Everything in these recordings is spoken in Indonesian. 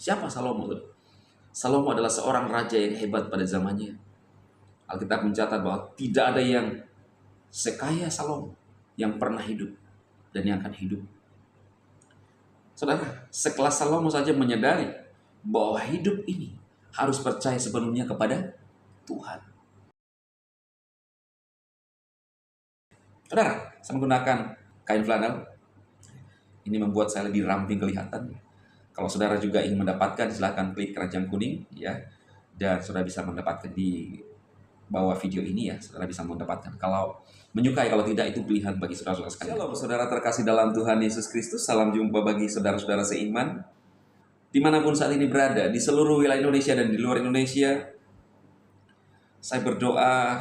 Siapa Salomo? Salomo adalah seorang raja yang hebat pada zamannya. Alkitab mencatat bahwa tidak ada yang sekaya Salomo yang pernah hidup dan yang akan hidup. Saudara, sekelas Salomo saja menyadari bahwa hidup ini harus percaya sepenuhnya kepada Tuhan. Saudara, saya menggunakan kain flanel. Ini membuat saya lebih ramping kelihatan. Kalau saudara juga ingin mendapatkan, silahkan klik keranjang kuning ya, dan saudara bisa mendapatkan di bawah video ini ya, saudara bisa mendapatkan. Kalau menyukai, kalau tidak, itu pilihan bagi saudara-saudara sekalian. Shalom saudara terkasih dalam Tuhan Yesus Kristus, salam jumpa bagi saudara-saudara seiman dimanapun saat ini berada, di seluruh wilayah Indonesia dan di luar Indonesia. Saya berdoa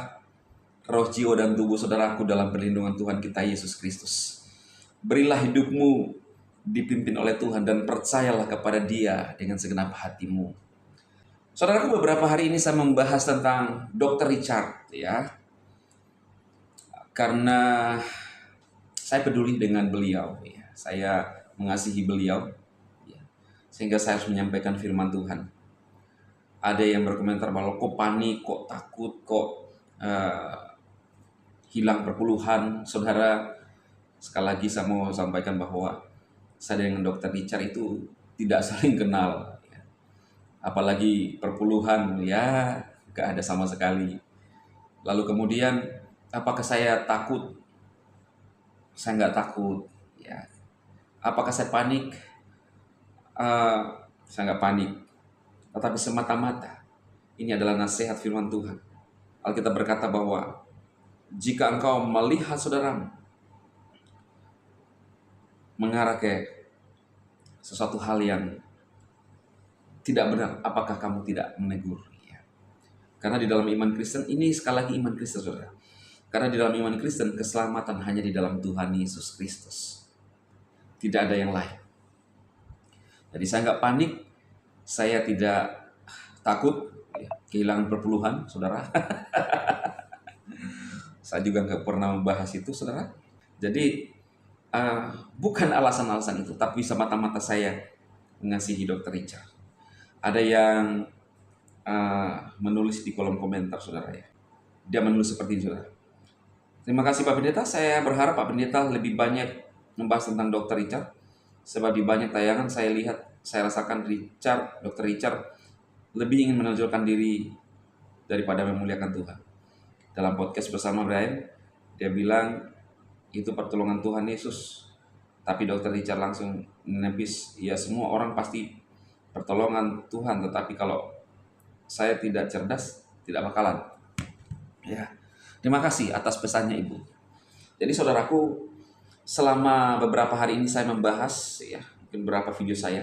roh, jiwa, dan tubuh saudaraku dalam perlindungan Tuhan kita Yesus Kristus. Berilah hidupmu dipimpin oleh Tuhan dan percayalah kepada Dia dengan segenap hatimu. Saudaraku, beberapa hari ini saya membahas tentang Dr. Richard ya. Karena saya peduli dengan beliau ya. Saya mengasihi beliau ya. Sehingga saya harus menyampaikan firman Tuhan. Ada yang berkomentar bahwa kok panik, kok takut, kok hilang perpuluhan. Saudara, sekali lagi saya mau sampaikan bahwa saya dengan Dr. Richard itu tidak saling kenal ya. Apalagi perpuluhan ya, gak ada sama sekali. Lalu kemudian apakah saya takut? Saya nggak takut ya. Apakah saya panik? Saya nggak panik. Tetapi semata-mata ini adalah nasihat firman Tuhan. Alkitab berkata bahwa jika engkau melihat saudaramu mengarah ke sesuatu hal yang tidak benar, apakah kamu tidak menegur? Ya. Karena di dalam iman Kristen, ini sekali lagi iman Kristen saudara. Karena di dalam iman Kristen, keselamatan hanya di dalam Tuhan Yesus Kristus. Tidak ada yang lain. Jadi saya nggak panik, saya tidak takut ya, kehilangan perpuluhan, saudara. Saya juga nggak pernah membahas itu, saudara. Jadi bukan alasan-alasan itu, tapi semata-mata saya mengasihi Dr. Richard. Ada yang menulis di kolom komentar, saudara ya. Dia menulis seperti ini, saudara. Terima kasih Pak Pendeta, saya berharap Pak Pendeta lebih banyak membahas tentang Dr. Richard. Sebab di banyak tayangan saya lihat, saya rasakan Dr. Richard lebih ingin menonjolkan diri daripada memuliakan Tuhan. Dalam podcast bersama Brian, dia bilang itu pertolongan Tuhan Yesus. Tapi Dr. Richard langsung menepis, ya semua orang pasti pertolongan Tuhan, tetapi kalau saya tidak cerdas, tidak bakalan. Ya, terima kasih atas pesannya Ibu. Jadi saudaraku, selama beberapa hari ini saya membahas ya, mungkin beberapa video saya,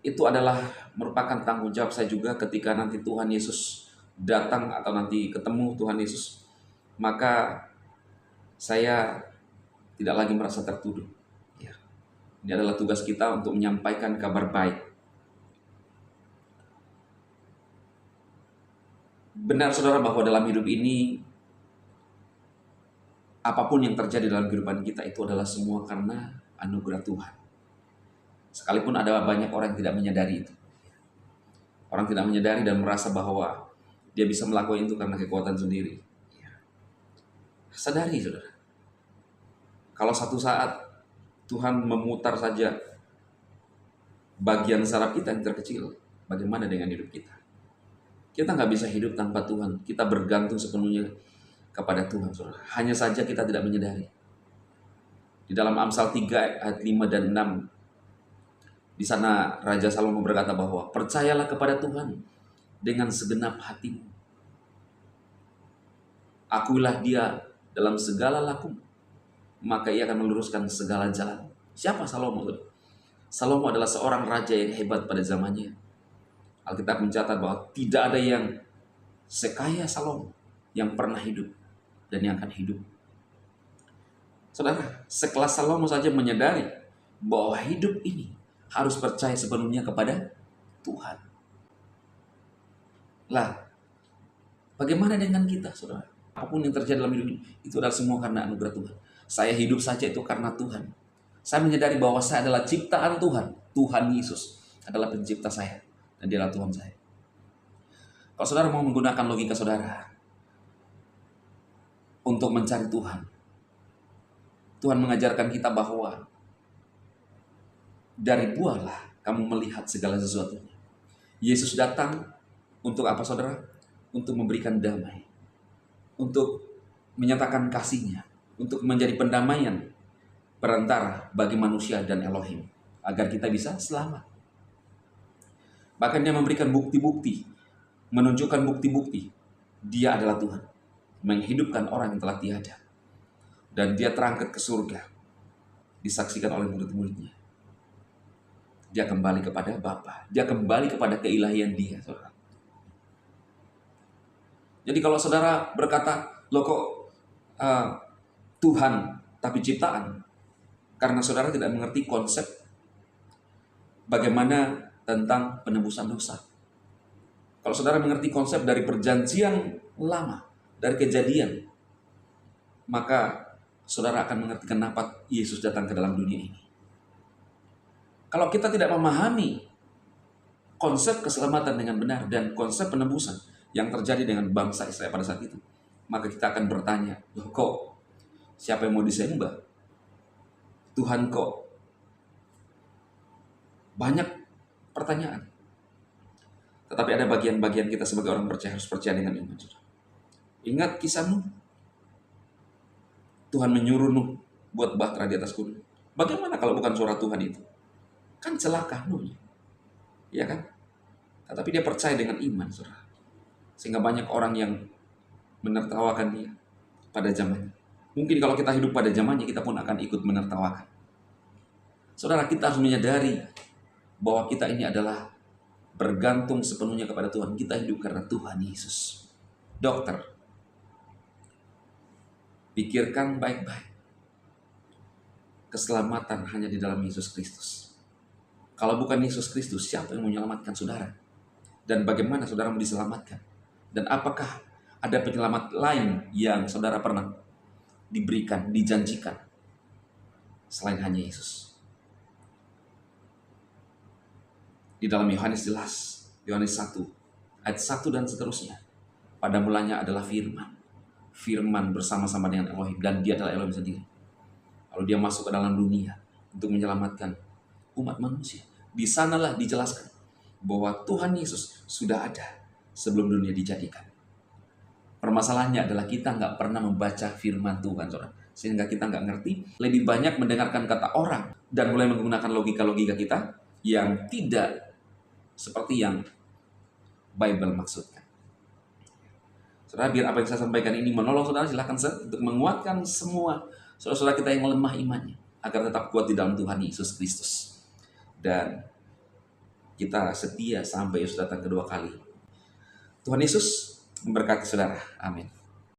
itu adalah merupakan tanggung jawab saya juga ketika nanti Tuhan Yesus datang atau nanti ketemu Tuhan Yesus, maka saya tidak lagi merasa tertuduh. Ya. Ini adalah tugas kita untuk menyampaikan kabar baik. Benar saudara bahwa dalam hidup ini, apapun yang terjadi dalam kehidupan kita itu adalah semua karena anugerah Tuhan. Sekalipun ada banyak orang yang tidak menyadari itu. Orang tidak menyadari dan merasa bahwa dia bisa melakukan itu karena kekuatan sendiri. Sadari saudara. Kalau satu saat Tuhan memutar saja bagian saraf kita yang terkecil, bagaimana dengan hidup kita? Kita nggak bisa hidup tanpa Tuhan. Kita bergantung sepenuhnya kepada Tuhan, saudara. Hanya saja kita tidak menyadari. Di dalam Amsal 3 ayat 5 dan 6, di sana Raja Salomo berkata bahwa percayalah kepada Tuhan dengan segenap hatimu. Akuilah Dia dalam segala lakumu, maka Ia akan meluruskan segala jalan. Siapa Salomo? Salomo adalah seorang raja yang hebat pada zamannya. Alkitab mencatat bahwa tidak ada yang sekaya Salomo yang pernah hidup dan yang akan hidup. Saudara, sekelas Salomo saja menyadari bahwa hidup ini harus percaya sepenuhnya kepada Tuhan. Lah, bagaimana dengan kita, saudara? Apapun yang terjadi dalam hidup ini, itu adalah semua karena anugerah Tuhan. Saya hidup saja itu karena Tuhan. Saya menyadari bahwa saya adalah ciptaan Tuhan. Tuhan Yesus adalah pencipta saya. Dan dia adalah Tuhan saya. Kalau saudara mau menggunakan logika saudara untuk mencari Tuhan, Tuhan mengajarkan kita bahwa dari buahlah kamu melihat segala sesuatunya. Yesus datang untuk apa saudara? Untuk memberikan damai. Untuk menyatakan kasih-Nya. Untuk menjadi pendamaian perantara bagi manusia dan Elohim. Agar kita bisa selamat. Bahkan Dia memberikan bukti-bukti. Menunjukkan bukti-bukti. Dia adalah Tuhan. Menghidupkan orang yang telah tiada. Dan Dia terangkat ke surga. Disaksikan oleh murid-muridnya. Dia kembali kepada Bapa. Dia kembali kepada keilahian Dia, saudara. Jadi kalau saudara berkata, loh kok Tuhan tapi ciptaan? Karena saudara tidak mengerti konsep bagaimana tentang penebusan dosa. Kalau saudara mengerti konsep dari perjanjian lama, dari kejadian, maka saudara akan mengerti kenapa Yesus datang ke dalam dunia ini. Kalau kita tidak memahami konsep keselamatan dengan benar dan konsep penebusan yang terjadi dengan bangsa Israel pada saat itu, maka kita akan bertanya, loh kok siapa yang mau disembah? Tuhan kok? Banyak pertanyaan. Tetapi ada bagian-bagian kita sebagai orang percaya harus percaya dengan iman. Ingat kisah Nuh. Tuhan menyuruh Nuh buat bahtera di atas gunung. Bagaimana kalau bukan suara Tuhan itu? Kan celaka Nuh. Ya kan? Tetapi dia percaya dengan iman, saudara. Sehingga banyak orang yang menertawakan dia pada zamannya. Mungkin kalau kita hidup pada zamannya, kita pun akan ikut menertawakan. Saudara, kita harus menyadari bahwa kita ini adalah bergantung sepenuhnya kepada Tuhan. Kita hidup karena Tuhan Yesus. Dokter, pikirkan baik-baik. Keselamatan hanya di dalam Yesus Kristus. Kalau bukan Yesus Kristus, siapa yang menyelamatkan saudara? Dan bagaimana saudara mau diselamatkan? Dan apakah ada penyelamat lain yang saudara pernah diberikan, dijanjikan selain hanya Yesus? Di dalam Yohanes jelas, Yohanes 1, ayat 1 dan seterusnya. Pada mulanya adalah firman. Firman bersama-sama dengan Elohim, dan dia adalah Elohim sendiri. Lalu dia masuk ke dalam dunia untuk menyelamatkan umat manusia. Di sanalah dijelaskan bahwa Tuhan Yesus sudah ada sebelum dunia dijadikan. Permasalahannya adalah kita nggak pernah membaca firman Tuhan, saudara. Sehingga kita nggak ngerti, lebih banyak mendengarkan kata orang dan mulai menggunakan logika-logika kita yang tidak seperti yang Bible maksudkan. Saudara, biar apa yang saya sampaikan ini menolong saudara, silakan untuk menguatkan semua saudara-saudara kita yang lemah imannya, agar tetap kuat di dalam Tuhan Yesus Kristus. Dan kita setia sampai Yesus datang kedua kali. Tuhan Yesus memberkati saudara. Amin.